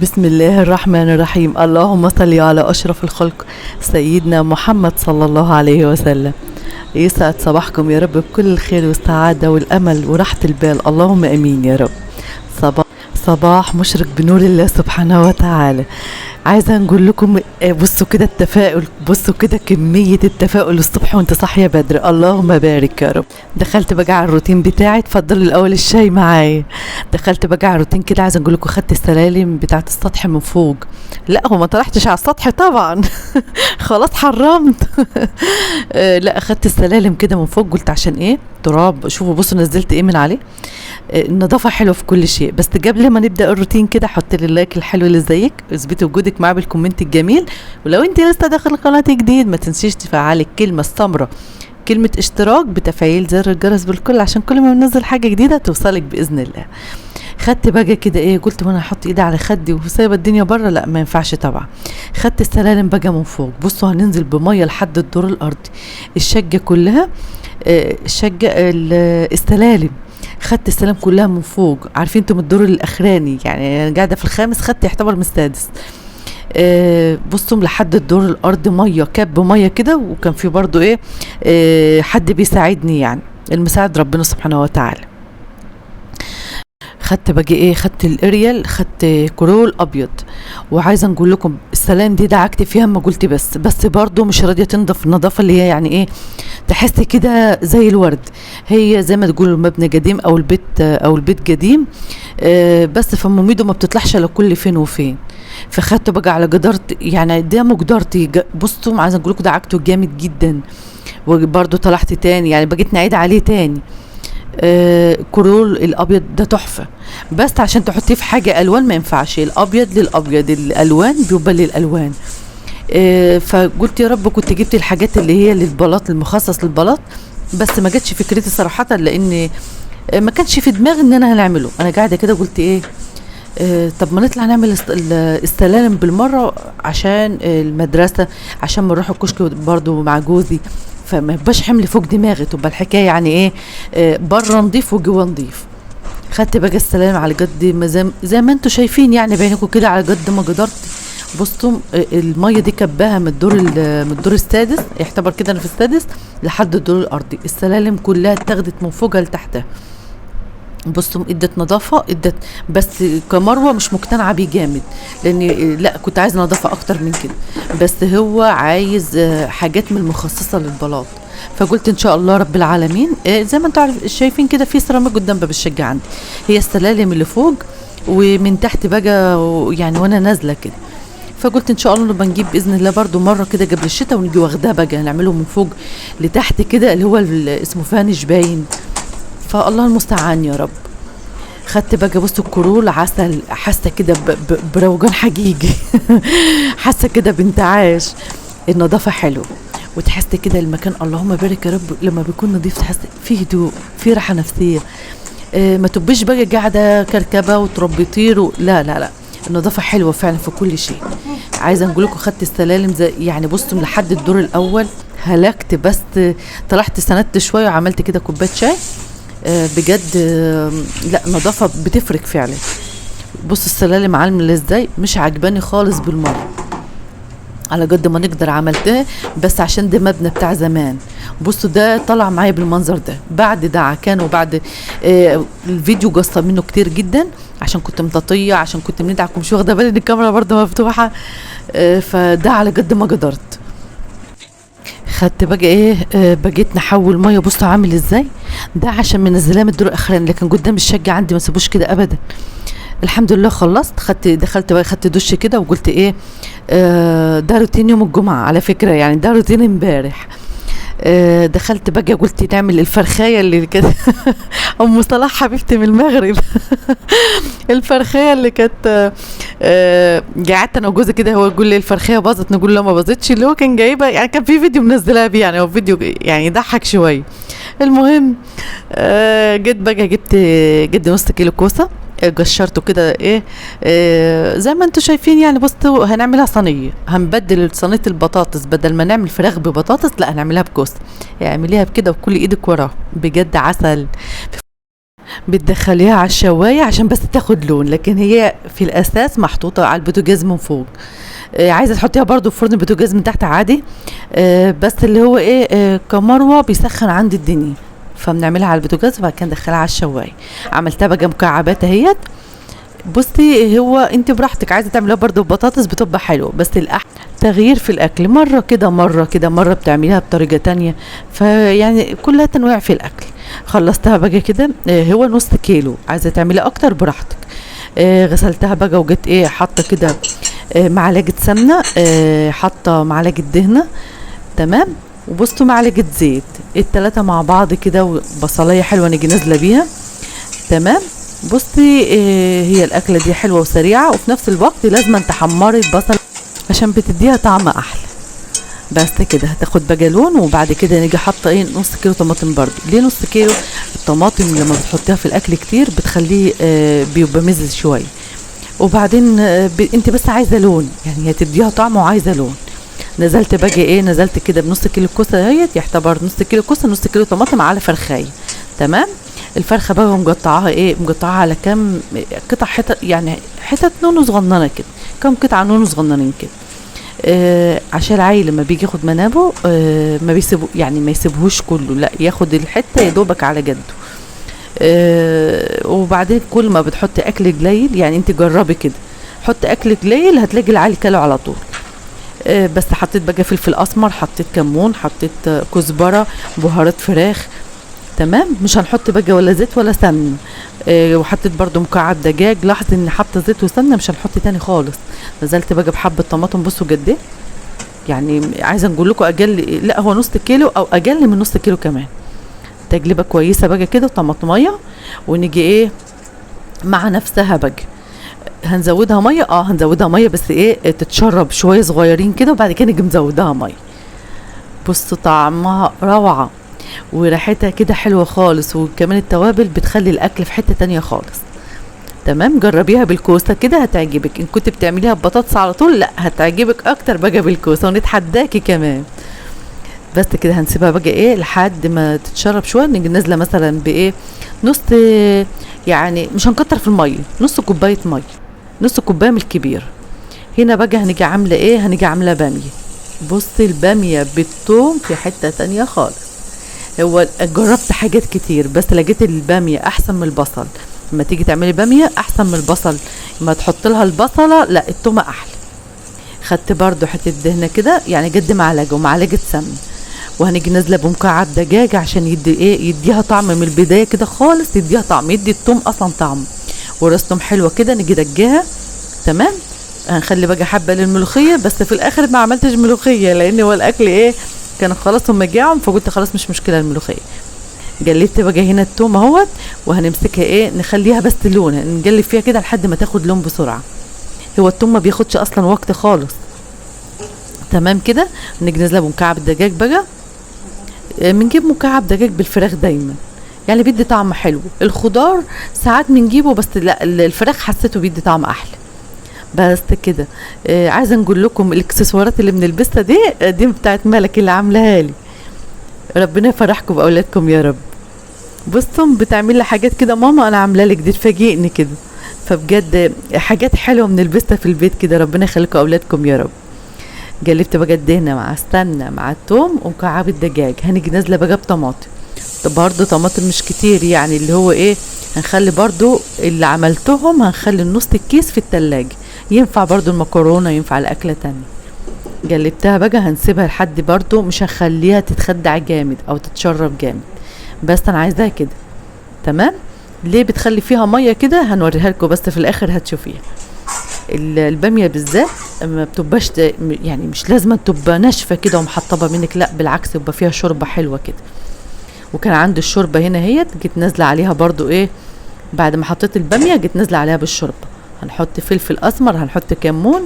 بسم الله الرحمن الرحيم. اللهم صل على أشرف الخلق سيدنا محمد صلى الله عليه وسلم. يسعد صباحكم يا رب بكل الخير والسعادة والأمل وراحة البال، اللهم أمين يا رب. صباح مشرق بنور الله سبحانه وتعالى. عايزة نقول لكم بصوا كده التفاؤل، بصوا كده كمية التفاؤل الصبح وانت صاحية بدري، اللهم بارك يا رب. دخلت بقى على الروتين بتاعي، اتفضلوا الأول الشاي معايا. دخلت بقى على الروتين كده، عايزة نقول لكم خدت السلالم بتاعت السطح من فوق. لا هو ما طلعتش على السطح طبعا خلاص حرمت لا اخدت السلالم كده من فوق، قلت عشان ايه تراب. شوفوا بصوا نزلت ايه من عليه. النظافه حلوه في كل شيء، بس قبل ما نبدا الروتين كده حط لي اللايك الحلو اللي زيك، اثبتي وجودك معاه بالكومنت الجميل، ولو انت لسه داخل القناه جديد ما تنسيش تفعلي الكلمه السمراء، كلمه اشتراك بتفعيل زر الجرس بالكل، عشان كل ما ننزل حاجه جديده توصلك باذن الله. خدت بقى كده ايه، قلت وانا هحط ايدي على خدي وسايبه الدنيا بره، لا ما ينفعش طبعا. خدت السلالم بقى من فوق، بصوا هننزل بميه لحد الدور الارضي، الشقه كلها الشقه السلالم. خدت السلالم كلها من فوق، عارفين انتم الدور الاخراني، يعني انا قاعده في الخامس، خدت يعتبر من السادس. بصوا لحد الدور الارض ميه، كب ميه كده، وكان في برضو ايه حد بيساعدني، يعني المساعد ربنا سبحانه وتعالى. خدت بقى ايه، خدت الاريال، خدت كرول ابيض. وعايزه نقول لكم السلام دي دعكت فيها، ما قلت بس برضو مش راضيه تنضف النظافه اللي هي يعني ايه، تحس كده زي الورد. هي زي ما تقول مبنى قديم او البيت قديم، بس فموميده ما بتطلعش الا كل فين وفين. فخدته بقى على جدارتي، يعني ده مقدرتي. بصوا عايزه نقول لكم دعكته جامد جدا، وبرضو طلعت تاني، يعني بقيت نعيد عليه تاني. كرول الابيض ده تحفه، بس عشان تحطيه في حاجه الوان ما ينفعش، الابيض للابيض، الالوان بيبقى للالوان. فقلت يا رب كنت جبت الحاجات اللي هي للبلاط، المخصص للبلاط، بس ما جاتش فكرتي صراحه، لان ما كانش في دماغي ان انا هنعمله. انا قاعده كده قلت ايه، طب ما نطلع نعمل السلالم بالمره عشان المدرسه، عشان ما نروح الكشك برضو مع جوزي، فما يبقاش حمل فوق دماغي، تبقى الحكايه يعني ايه بره نضيف وجوه نضيف. خدت بقى السلالم على قد ما زي ما انتم شايفين، يعني بينكم كده على قد ما قدرت. بصوا الميه دي كباها من الدور السادس، يعتبر كده انا في السادس، لحد الدور الارضي. السلالم كلها اتاخدت من فوقها لتحتها. بصوا ادت نظافه، ادت، بس كمروه مش مقتنعه بيه جامد، لاني لا كنت عايزه نظافه اكتر من كده، بس هو عايز حاجات من المخصصه للبلاط. فقلت ان شاء الله رب العالمين زي ما انتم شايفين كده في سيراميك قدام باب الشقه عندي، هي السلالم اللي فوق ومن تحت بقى، يعني وانا نازله كده. فقلت ان شاء الله نبقى نجيب باذن الله برضو مره كده قبل الشتاء، ونجي واخدها بقى نعمله من فوق لتحت كده، اللي هو اسمه فانش باين، فالله المستعان يا رب. خدت بقى بصوا الكرول عسل، حاسه كده بروجان حقيقي حاسه كده بانتعاش، النظافه حلوه، وتحس كده المكان اللهم بارك يا رب لما بيكون نظيف، تحس فيه هدوء، فيه راحه نفسيه. ما تبقيش بقى قاعده كركبه وتربي طير لا لا لا، النظافه حلوه فعلا في كل شيء. عايزه نقول لكم خدت السلالم زي يعني بصوا لحد الدور الاول هلكت، بس طلعت سندت شويه وعملت كده كوبايه شاي. بجد لا نظافه بتفرق فعلا. بص السلالم عامله ازاي، مش عجباني خالص بالمره، على قد ما نقدر عملتها، بس عشان ده مبنى بتاع زمان. بصوا ده طلع معايا بالمنظر ده، بعد دعكان وبعد الفيديو قصة منه كتير جدا، عشان كنت مططيه، عشان كنت بندعك ومش واخده بالي ان الكاميرا برضه مفتوحه. فده على قد ما قدرت. خدت بقى ايه بقيت نحول ميه، بصوا عامل ازاي، ده عشان منزلاه من الدور الاخراني، لكن قدام الشقه عندي ما سيبوش كده ابدا. الحمد لله خلصت، دخلت بقى خدت دش كده، وقلت ايه ده روتين يوم الجمعه على فكره، يعني ده روتين امبارح. دخلت بقى قلت نعمل الفرخايه اللي كده ام صلاح حبيبتي من المغرب الفرخايه اللي كانت قعدت انا وجوزي كده، هو يقول لي الفرخايه باظت، نقول له ما باظتش، اللي هو كان جايبها، يعني كان في فيديو منزلها بيه، يعني هو فيديو يعني يضحك شويه. المهم جيت بقى جبت نص كيلو كوسه، قشرته كده ايه زي ما انتم شايفين، يعني بصوا هنعملها صينيه، هنبدل صينيه البطاطس، بدل ما نعمل فراخ ببطاطس لا هنعملها بكوسه، اعمليها بكده وكل ايدك وراه، بجد عسل. بتدخليها على الشوايه عشان بس تاخد لون، لكن هي في الاساس محطوطه على البوتاجاز من فوق. عايزه تحطيها برضو في فرن البوتاجاز من تحت عادي. بس اللي هو ايه، كمروه بيسخن عندي الدنيا، فبنعملها على البوتاجاز وبعد كده ندخلها على الشوايه. عملتها بقى مكعبات اهيت. بصي هو انت براحتك، عايزه تعمليها برضو ببطاطس بتبقى حلوه، بس الاحلى تغيير في الاكل، مره كده مره كده، مره بتعمليها بطريقه تانية، فيعني كلها تنويع في الاكل. خلصتها بقى كده، هو نص كيلو، عايزه تعملي اكتر براحتك. غسلتها بقى وجيت ايه حاطه كده معلقه سمنه، حاطه معلقه دهنه، تمام، وبصوا معلقه زيت، التلاته مع بعض كده، وبصلايه حلوه نيجي نازله بيها، تمام. بصي هي الاكله دي حلوه وسريعه، وفي نفس الوقت لازم تحمري البصل عشان بتديها طعم احلى. بس كده هتاخد بقى لون، وبعد كده نيجي حاطه ايه نص كيلو طماطم. برضو ليه نص كيلو؟ الطماطم لما بتحطيها في الاكل كتير بتخليه بيبقى مزز شويه، وبعدين انت بس عايزه لون، يعني هي تديها طعم وعايزه لون. نزلت بقى ايه، نزلت كده بنص كيلو كوسه اهيت، يعتبر نص كيلو كوسه نص كيلو طماطم على فرخايه، تمام. الفرخه بقى مقطعاها ايه، مقطعاها على كام قطع، حتت يعني حتت نونو صغننه كده، كام قطعه نونو صغننين كده. عشان العيل لما بيجي ياخد منابه ما بيسيبه، يعني ما يسيبهوش كله، لا ياخد الحته يا دوبك على جده. وبعدين كل ما بتحطي اكل قليل، يعني انت جربي كده، حطي اكل قليل هتلاقي العيل كله على طول. بس حطيت بقى فلفل اسمر، حطيت كمون، حطيت كزبره، بهارات فراخ، تمام. مش هنحط بقى ولا زيت ولا سمن. وحطيت برضو مكعب دجاج، لاحظ ان حاطه زيت وسمنه، مش هنحط تاني خالص. نزلت بقى بحبه طماطم، بصوا قد ايه، يعني عايزه نقول لكم اقل، لا هو نص كيلو او اقل من نص كيلو كمان. تجلبه كويسه بقى كده، طماطميه، ونيجي ايه مع نفسها بقى هنزودها ميه، هنزودها ميه بس ايه تتشرب شويه صغيرين كده، وبعد كده نيجي مزودها ميه. بصوا طعمها روعه، وريحتها كده حلوه خالص، وكمان التوابل بتخلي الاكل في حته تانية خالص، تمام. جربيها بالكوسه كده هتعجبك، ان كنت بتعمليها ببطاطس على طول لا هتعجبك اكتر بقى بالكوسه، ونتحداكي كمان. بس كده هنسيبها بقى ايه لحد ما تتشرب شويه، نيجي نازله مثلا بايه نص، يعني مش هنكتر في الميه، نص كوبايه ميه، نص كوبايه من الكبير. هنا بقى هنيجي عامله ايه، هنيجي عامله باميه. بصي الباميه بالثوم في حته تانية خالص. هو جربت حاجات كتير بس لقيت الباميه احسن من البصل. لما تيجي تعملي باميه احسن من البصل، لما تحط لها البصله لا التومه احلى. خدت برضو حته دهنه كده، يعني قد معلقه ومعلقه سمن، وهنيجي نازله بمكعب دجاج عشان يدي ايه، يديها طعم من البدايه كده خالص، يديها طعم، يدي التوم اصلا طعم، وراس توم حلوه كده. نيجي دجاها، تمام. هنخلي بقى حبه للملوخيه، بس في الاخر ما عملتش ملوخيه لان هو الاكل ايه كان خلاص هم جاعوا، فقلت خلاص مش مشكله الملوخيه. جلبت بقى هنا التوم اهوت، وهنمسكها ايه نخليها بس لون، نقلب فيها كده لحد ما تاخد لون بسرعه. هو التوم ما بياخدش اصلا وقت خالص، تمام كده. نيجي نازله بمكعب الدجاج بقى. بنجيب مكعب دجاج بالفراخ دايما، يعني بيدي طعم حلو. الخضار ساعات بنجيبه بس لا، الفراخ حسيته بيدي طعم احلى. بس كده. عايزه نقول لكم الاكسسوارات اللي بنلبسها دي بتاعت ملك اللي عاملاها لي، ربنا يفرحكم باولادكم يا رب. بصوا بتعمل لي حاجات كده ماما انا عامله لك، دي تفاجئني كده، فبجد حاجات حلوه بنلبسها في البيت كده، ربنا يخليكم اولادكم يا رب. جلبت بقى الدهنه مع السمنه مع الثوم ومكعب الدجاج. هنيجي نازله بقى بطماطم، برضو طماطم مش كتير، يعني اللي هو ايه هنخلي برضو اللي عملتهم، هنخلي النص الكيس في التلاجة، ينفع برضو المكرونه، ينفع الاكله تانية. جلبتها بقى، هنسيبها لحد برضو مش هنخليها تتخدع جامد او تتشرب جامد، بس انا عايزاها كده، تمام. ليه بتخلي فيها ميه كده هنوريها لكم، بس في الاخر هتشوفيها. الباميه بالذات ما بتبقاش يعني مش لازم تبقى ناشفه كده ومحطبه منك، لا بالعكس يبقى فيها شوربه حلوه كده. وكان عندي الشوربه هنا اهيت، جيت نازله عليها برضو ايه بعد ما حطيت الباميه، جيت نازله عليها بالشوربه. هنحط فلفل اسمر، هنحط كمون،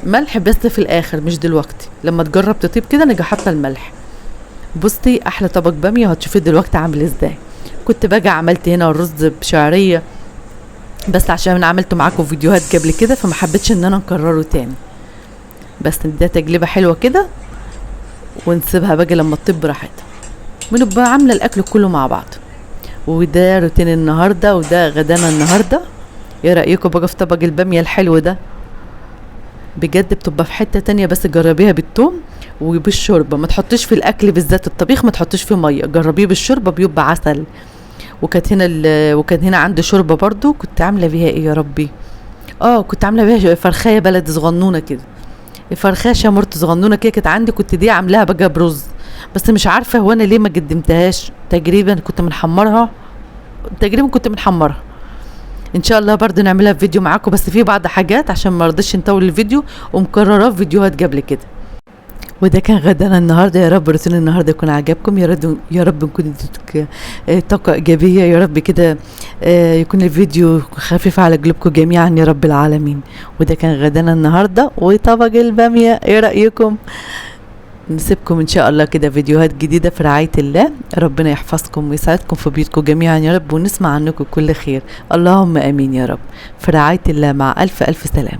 ملح بس في الاخر مش دلوقتي، لما تجرب تطيب كده نجي حاطه الملح. بصي احلى طبق باميه هتشوفيه دلوقتي عامل ازاي. كنت بقى عملت هنا الرز بشعريه، بس عشان انا عملته معاكم فيديوهات قبل كده فما حبيتش ان انا نكرره تاني، بس ده تجلبه حلوه كده، ونسيبها بقى لما تطيب براحتها. بنبقى عامله الاكل كله مع بعض. وده روتين النهارده وده غدانا النهارده. ايه رايكم بقى في طبق الباميه الحلو ده؟ بجد بتبقى في حته تانية، بس جربيها بالثوم وبالشوربه، ما تحطيش في الاكل بالذات الطبيخ ما تحطيش فيه ميه، جربيه بالشوربه بيبقى عسل. وكانت هنا عندي شوربه برضو، كنت عامله بيها ايه يا ربي، كنت عامله بيها فرخايه بلدي صغنونه كده، فرخايه شامورت صغنونه كده كانت عندي، كنت دي عاملاها بقى برز، بس مش عارفه هو انا ليه ما قدمتهاش، تقريبا كنت منحمرها. ان شاء الله برضو نعملها في فيديو معاكم، بس في بعض حاجات عشان ما رضيتش نطول الفيديو ومكرراه في فيديوهات قبل كده. وده كان غدانا النهارده. يا رب روتين النهارده يكون عجبكم، يا رب نكون اديتك طاقه ايجابيه، يا رب كده يكون الفيديو خفيف على قلوبكم جميعا يا رب العالمين. وده كان غدانا النهارده وطبق الباميه. ايه رايكم؟ نسيبكم ان شاء الله كده فيديوهات جديده في رعايه الله. ربنا يحفظكم ويسعدكم في بيوتكم جميعا يا رب، ونسمع عنكم كل خير. اللهم امين يا رب. في رعايه الله، مع الف الف سلام.